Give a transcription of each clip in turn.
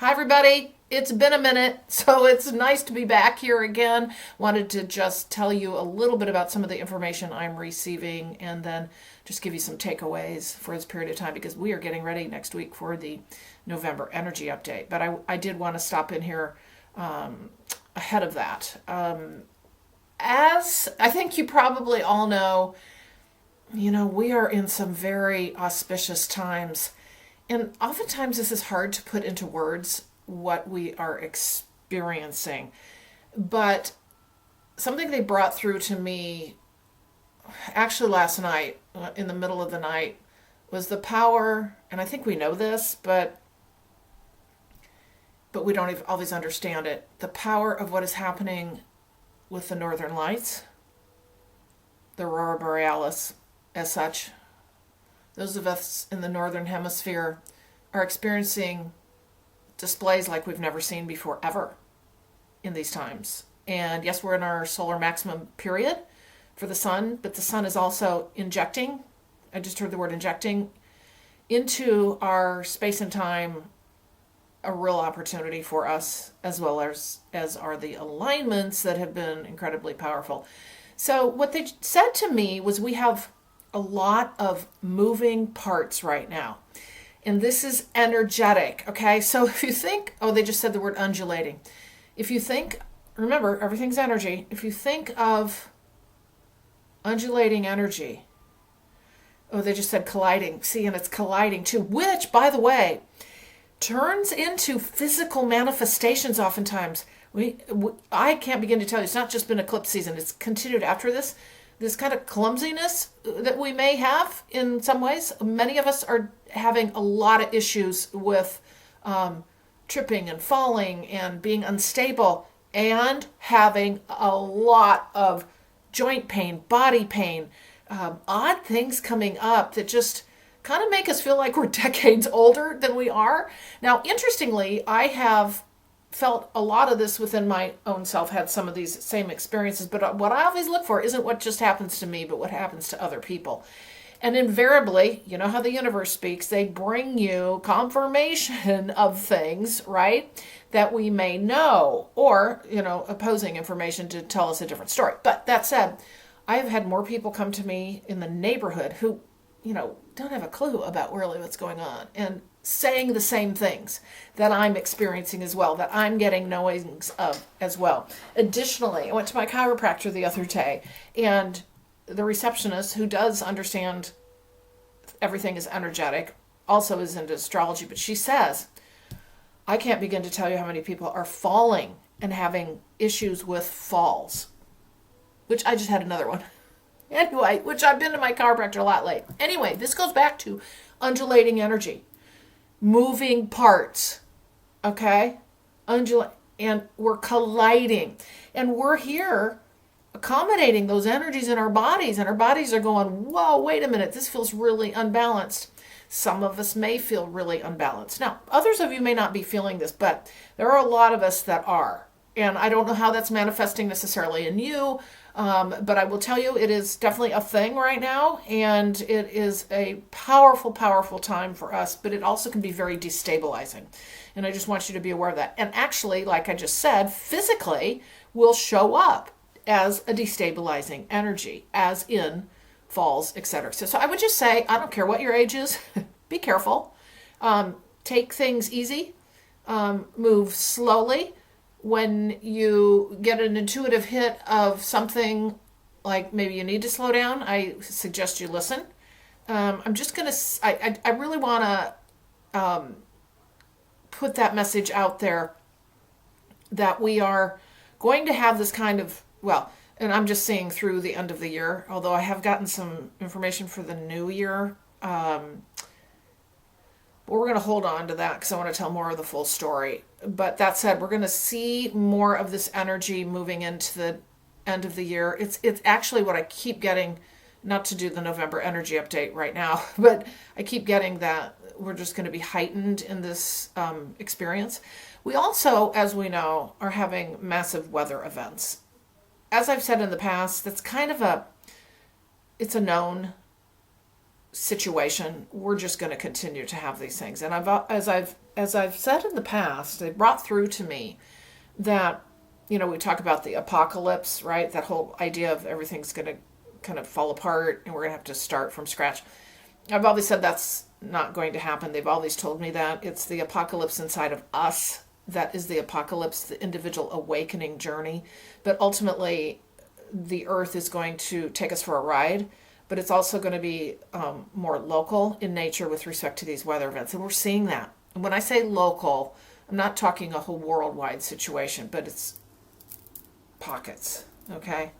Hi, everybody. It's been a minute, so it's nice to be back here again. Wanted to just tell you a little bit about some of the information I'm receiving and then just give you some takeaways for this period of time because we are getting ready next week for the November energy update. But I did want to stop in here ahead of that. As I think you probably all know, we are in some very auspicious times. And oftentimes, this is hard to put into words what we are experiencing. But something they brought through to me actually last night, in the middle of the night, was the power, and I think we know this, but we don't always understand it. The power of what is happening with the Northern Lights, the Aurora Borealis, as such. Those of us in the Northern Hemisphere are experiencing displays like we've never seen before, ever, in these times. And yes, we're in our solar maximum period for the sun, but the sun is also injecting, I just heard the word injecting, into our space and time a real opportunity for us, as well as are the alignments that have been incredibly powerful. So what they said to me was we have a lot of moving parts right now. And this is energetic, okay? So if you think, they just said the word undulating. If you think, remember, everything's energy. If you think of undulating energy, they just said colliding. See, and it's colliding too, which, by the way, turns into physical manifestations oftentimes. I can't begin to tell you, it's not just been eclipse season, it's continued after this kind of clumsiness that we may have in some ways. Many of us are having a lot of issues with tripping and falling and being unstable and having a lot of joint pain, body pain, odd things coming up that just kind of make us feel like we're decades older than we are. Now, interestingly, I have felt a lot of this within my own self, had some of these same experiences, but what I always look for isn't what just happens to me, but what happens to other people. And invariably, you know how the universe speaks, they bring you confirmation of things, right, that we may know, or, opposing information to tell us a different story. But that said, I have had more people come to me in the neighborhood who, don't have a clue about really what's going on, and saying the same things that I'm experiencing as well, that I'm getting knowings of as well. Additionally, I went to my chiropractor the other day, and the receptionist, who does understand everything is energetic, also is into astrology, but she says, I can't begin to tell you how many people are falling and having issues with falls, which I just had another one. Anyway, which I've been to my chiropractor a lot lately. Anyway, this goes back to undulating energy. Moving parts, okay? And we're colliding. And we're here accommodating those energies in our bodies. And our bodies are going, whoa, wait a minute, this feels really unbalanced. Some of us may feel really unbalanced. Now, others of you may not be feeling this, but there are a lot of us that are. And I don't know how that's manifesting necessarily in you, but I will tell you it is definitely a thing right now, and it is a powerful, powerful time for us, but it also can be very destabilizing. And I just want you to be aware of that. And actually, like I just said, physically will show up as a destabilizing energy, as in falls, etc. So I would just say, I don't care what your age is, be careful. Take things easy, move slowly. When you get an intuitive hit of something like maybe you need to slow down, I suggest you listen. I'm just going to, I really want to put that message out there that we are going to have this kind of, and I'm just seeing through the end of the year, although I have gotten some information for the new year. But we're going to hold on to that because I want to tell more of the full story. But that said, we're going to see more of this energy moving into the end of the year. It's actually what I keep getting, not to do the November energy update right now, but I keep getting that we're just going to be heightened in this experience. We also, as we know, are having massive weather events. As I've said in the past, that's kind of it's a known situation, we're just going to continue to have these things. And as I've said in the past, they brought through to me that, we talk about the apocalypse, right? That whole idea of everything's going to kind of fall apart and we're going to have to start from scratch. I've always said that's not going to happen. They've always told me that. It's the apocalypse inside of us that is the apocalypse, the individual awakening journey. But ultimately, the earth is going to take us for a ride, but it's also going to be more local in nature with respect to these weather events. And we're seeing that. And when I say local, I'm not talking a whole worldwide situation, but it's pockets, okay?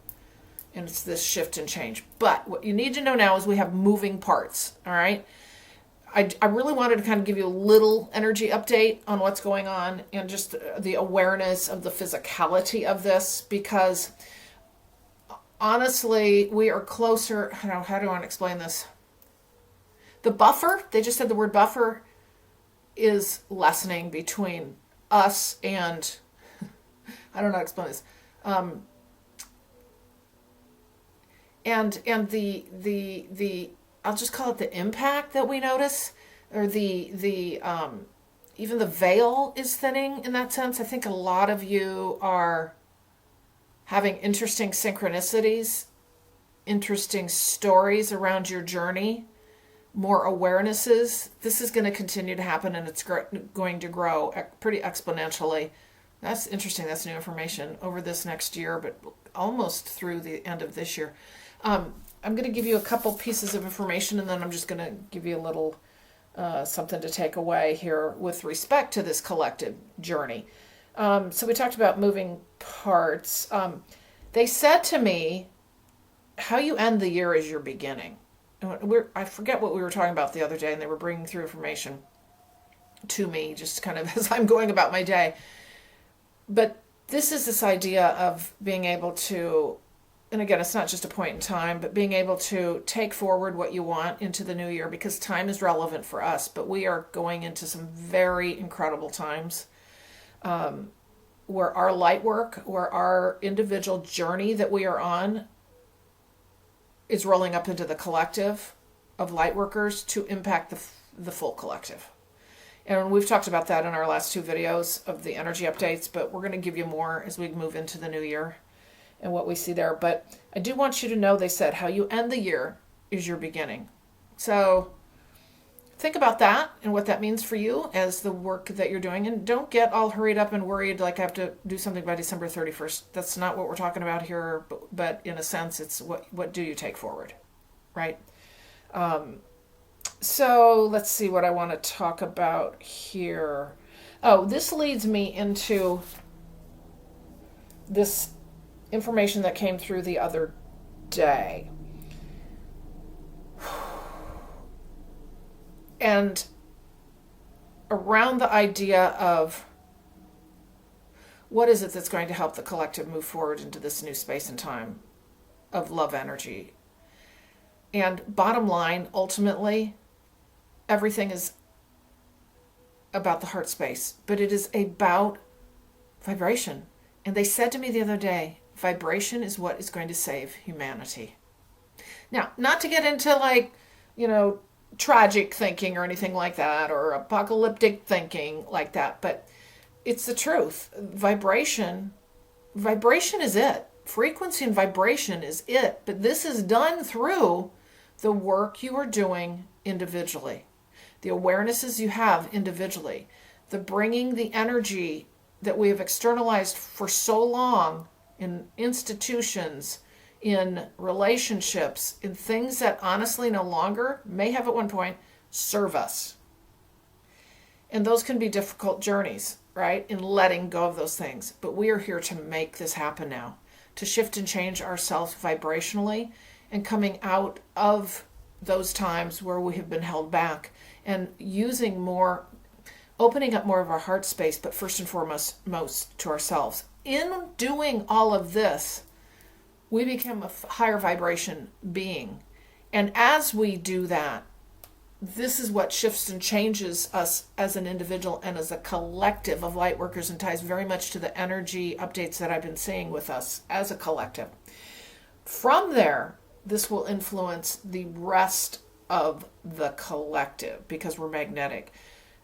And it's this shift and change. But what you need to know now is we have moving parts, all right? I really wanted to kind of give you a little energy update on what's going on and just the awareness of the physicality of this, because honestly, we are closer. How do I want to explain this? The buffer, they just said the word buffer, is lessening between us and, I don't know how to explain this. And the I'll just call it the impact that we notice, or the even the veil is thinning in that sense. I think a lot of you are having interesting synchronicities, interesting stories around your journey, more awarenesses. This is going to continue to happen, and it's going to grow pretty exponentially. That's interesting. That's new information over this next year, but almost through the end of this year. I'm going to give you a couple pieces of information, and then I'm just going to give you a little something to take away here with respect to this collective journey. So we talked about moving parts. They said to me, how you end the year is your beginning. I forget what we were talking about the other day, and they were bringing through information to me just kind of as I'm going about my day. But this is this idea of being able to, and again, it's not just a point in time, but being able to take forward what you want into the new year, because time is relevant for us, but we are going into some very incredible times where our light work, where our individual journey that we are on is rolling up into the collective of light workers to impact the full collective. And we've talked about that in our last two videos of the energy updates, but we're going to give you more as we move into the new year and what we see there. But I do want you to know, they said, how you end the year is your beginning. So think about that and what that means for you as the work that you're doing. And don't get all hurried up and worried like I have to do something by December 31st. That's not what we're talking about here. But in a sense, it's what do you take forward, right? So let's see what I want to talk about here. Oh, this leads me into this information that came through the other day. And around the idea of what is it that's going to help the collective move forward into this new space and time of love energy. And bottom line, ultimately, everything is about the heart space, but it is about vibration. And they said to me the other day, vibration is what is going to save humanity. Now, not to get into tragic thinking or anything like that, or apocalyptic thinking like that, but it's the truth. Vibration is it. Frequency and vibration is it. But this is done through the work you are doing individually, the awarenesses you have individually, the bringing the energy that we have externalized for so long in institutions, in relationships, in things that honestly no longer, may have at one point, serve us. And those can be difficult journeys, right? In letting go of those things. But we are here to make this happen now, to shift and change ourselves vibrationally and coming out of those times where we have been held back and using more, opening up more of our heart space, but first and foremost, most to ourselves. In doing all of this, we become a higher vibration being. And as we do that, this is what shifts and changes us as an individual and as a collective of light workers, and ties very much to the energy updates that I've been seeing with us as a collective. From there, this will influence the rest of the collective because we're magnetic.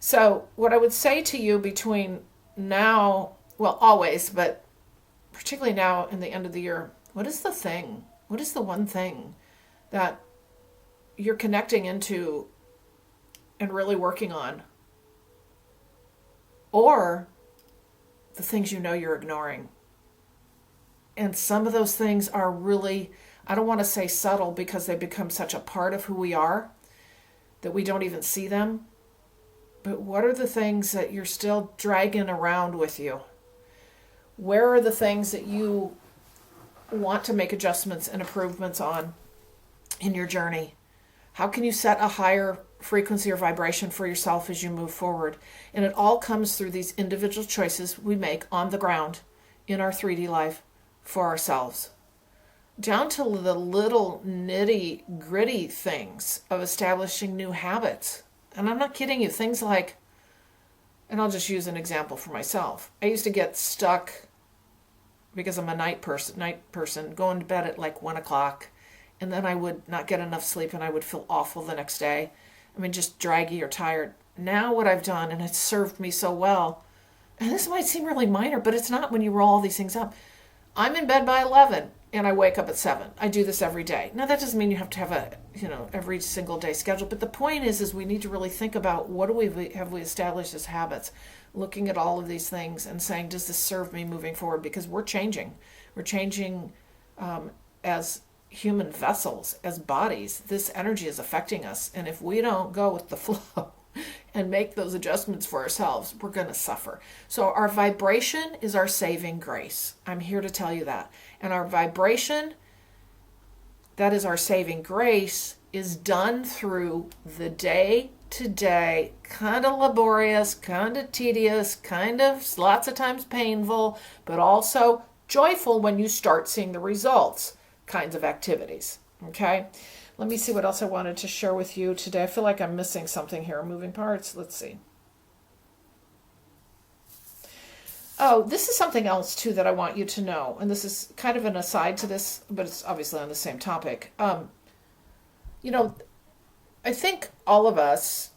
So what I would say to you between now, well, always, but particularly now in the end of the year, what is the thing? What is the one thing that you're connecting into and really working on? Or the things you know you're ignoring. And some of those things are really, I don't want to say subtle because they become such a part of who we are that we don't even see them. But what are the things that you're still dragging around with you? Where are the things that you want to make adjustments and improvements on in your journey? How can you set a higher frequency or vibration for yourself as you move forward? And it all comes through these individual choices we make on the ground in our 3D life for ourselves. Down to the little nitty gritty things of establishing new habits. And I'm not kidding you, things like, and I'll just use an example for myself. I used to get stuck because I'm a night person, going to bed at like 1 o'clock, and then I would not get enough sleep and I would feel awful the next day. I mean, just draggy or tired. Now what I've done, and it's served me so well, and this might seem really minor, but it's not when you roll all these things up. I'm in bed by 11 and I wake up at 7. I do this every day. Now that doesn't mean you have to have a, every single day schedule, but the point is we need to really think about what have we established as habits, looking at all of these things and saying, does this serve me moving forward? Because we're changing. We're changing as human vessels, as bodies. This energy is affecting us. And if we don't go with the flow and make those adjustments for ourselves, we're going to suffer. So our vibration is our saving grace. I'm here to tell you that. And our vibration, that is our saving grace, is done through the day-to-day, kind of laborious, kind of tedious, kind of lots of times painful, but also joyful when you start seeing the results kinds of activities. Okay? Let me see what else I wanted to share with you today. I feel like I'm missing something here. Moving parts. Let's see. Oh, this is something else too that I want you to know. And this is kind of an aside to this, but it's obviously on the same topic. I think all of us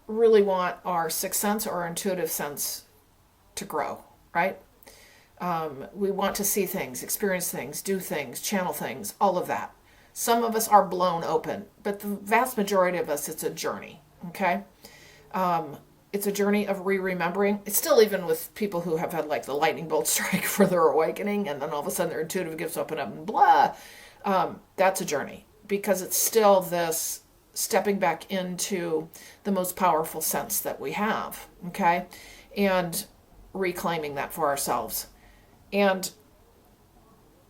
really want our sixth sense or our intuitive sense to grow, right? We want to see things, experience things, do things, channel things, all of that. Some of us are blown open, but the vast majority of us, it's a journey, okay? It's a journey of remembering. It's still even with people who have had like the lightning bolt strike for their awakening, and then all of a sudden their intuitive gifts open up and blah. That's a journey because it's still this stepping back into the most powerful sense that we have, okay? And reclaiming that for ourselves. And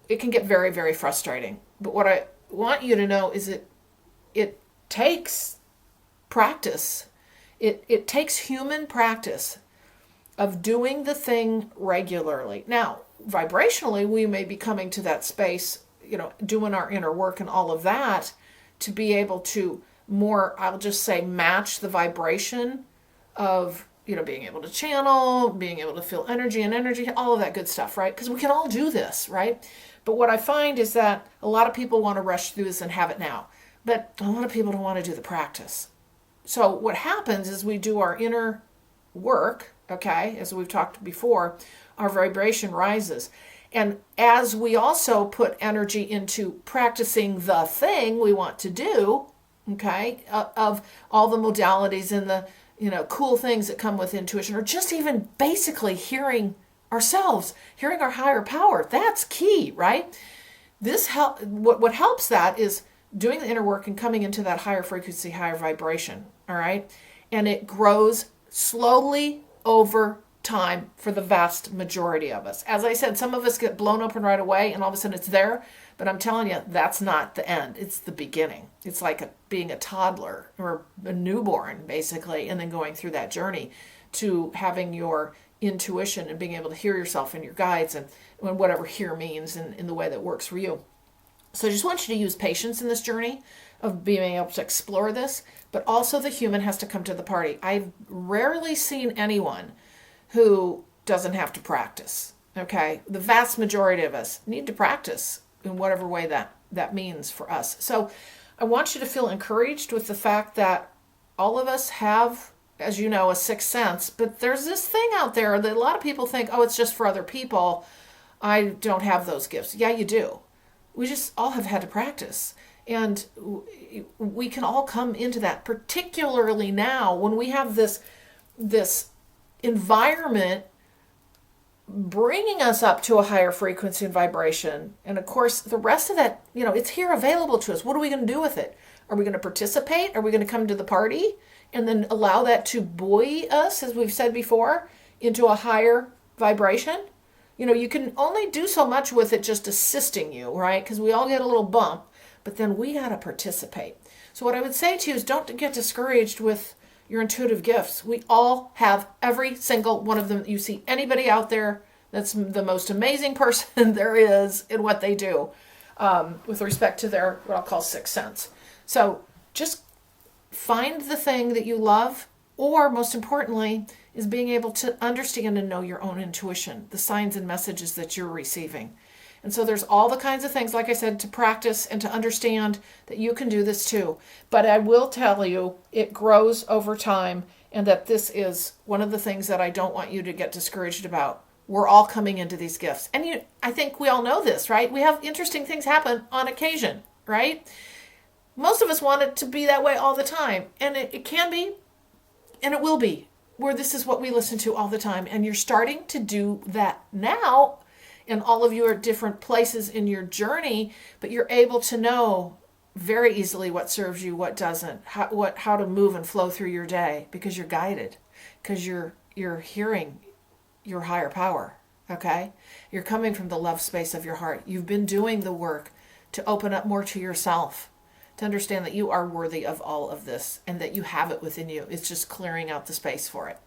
it can get very, very frustrating. But what I want you to know is it takes practice. It takes human practice of doing the thing regularly. Now, vibrationally, we may be coming to that space, doing our inner work and all of that to be able to more, I'll just say, match the vibration of, being able to channel, being able to feel energy, all of that good stuff, right? Because we can all do this, right? But what I find is that a lot of people want to rush through this and have it now. But a lot of people don't want to do the practice. So what happens is we do our inner work, okay, as we've talked before, our vibration rises. And as we also put energy into practicing the thing we want to do, okay, of all the modalities and the cool things that come with intuition, or just even basically hearing ourselves, hearing our higher power. That's key, right? What helps that is doing the inner work and coming into that higher frequency, higher vibration, all right? And it grows slowly over time for the vast majority of us. As I said, some of us get blown open right away and all of a sudden it's there, but I'm telling you, that's not the end. It's the beginning. It's like being a toddler or a newborn, basically, and then going through that journey to having your intuition and being able to hear yourself and your guides and whatever hear means in the way that works for you. So I just want you to use patience in this journey of being able to explore this, but also the human has to come to the party. I've rarely seen anyone who doesn't have to practice, okay? The vast majority of us need to practice in whatever way that means for us. So I want you to feel encouraged with the fact that all of us have, as you know, a sixth sense, but there's this thing out there that a lot of people think, oh, it's just for other people. I don't have those gifts. Yeah, you do. We just all have had to practice. And we can all come into that, particularly now when we have this environment bringing us up to a higher frequency and vibration. And of course, the rest of that, it's here available to us. What are we going to do with it? Are we going to participate? Are we going to come to the party and then allow that to buoy us, as we've said before, into a higher vibration? You can only do so much with it just assisting you, right? Because we all get a little bump, but then we got to participate. So what I would say to you is don't get discouraged with your intuitive gifts. We all have every single one of them. You see anybody out there that's the most amazing person there is in what they do with respect to their, what I'll call sixth sense. So just find the thing that you love, or most importantly, is being able to understand and know your own intuition, the signs and messages that you're receiving. And so there's all the kinds of things, like I said, to practice and to understand that you can do this too. But I will tell you, it grows over time, and that this is one of the things that I don't want you to get discouraged about. We're all coming into these gifts. And I think we all know this, right? We have interesting things happen on occasion, right? Most of us want it to be that way all the time. And it can be, and it will be, where this is what we listen to all the time. And you're starting to do that now. And all of you are at different places in your journey, but you're able to know very easily what serves you, what doesn't, how to move and flow through your day, because you're guided, because you're hearing your higher power, okay? You're coming from the love space of your heart. You've been doing the work to open up more to yourself, to understand that you are worthy of all of this and that you have it within you. It's just clearing out the space for it.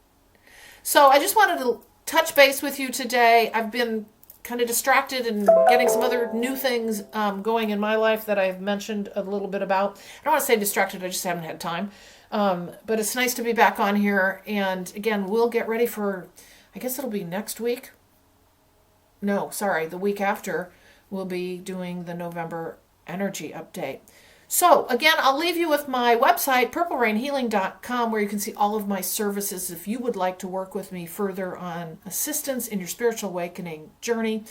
So I just wanted to touch base with you today. I've been kind of distracted and getting some other new things going in my life that I've mentioned a little bit about. I don't want to say distracted, I just haven't had time. But it's nice to be back on here. And again, we'll get ready for, I guess it'll be next week. No, sorry, the week after, we'll be doing the November energy update. So again, I'll leave you with my website, purplerainhealing.com, where you can see all of my services if you would like to work with me further on assistance in your spiritual awakening journey,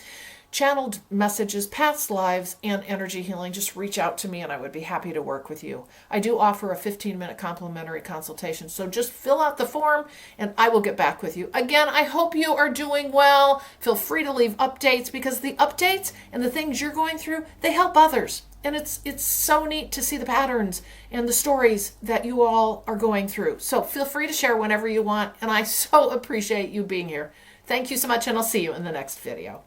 channeled messages, past lives, and energy healing. Just reach out to me and I would be happy to work with you. I do offer a 15-minute complimentary consultation, so just fill out the form and I will get back with you. Again, I hope you are doing well. Feel free to leave updates, because the updates and the things you're going through, they help others. And it's so neat to see the patterns and the stories that you all are going through. So feel free to share whenever you want. And I so appreciate you being here. Thank you so much, and I'll see you in the next video.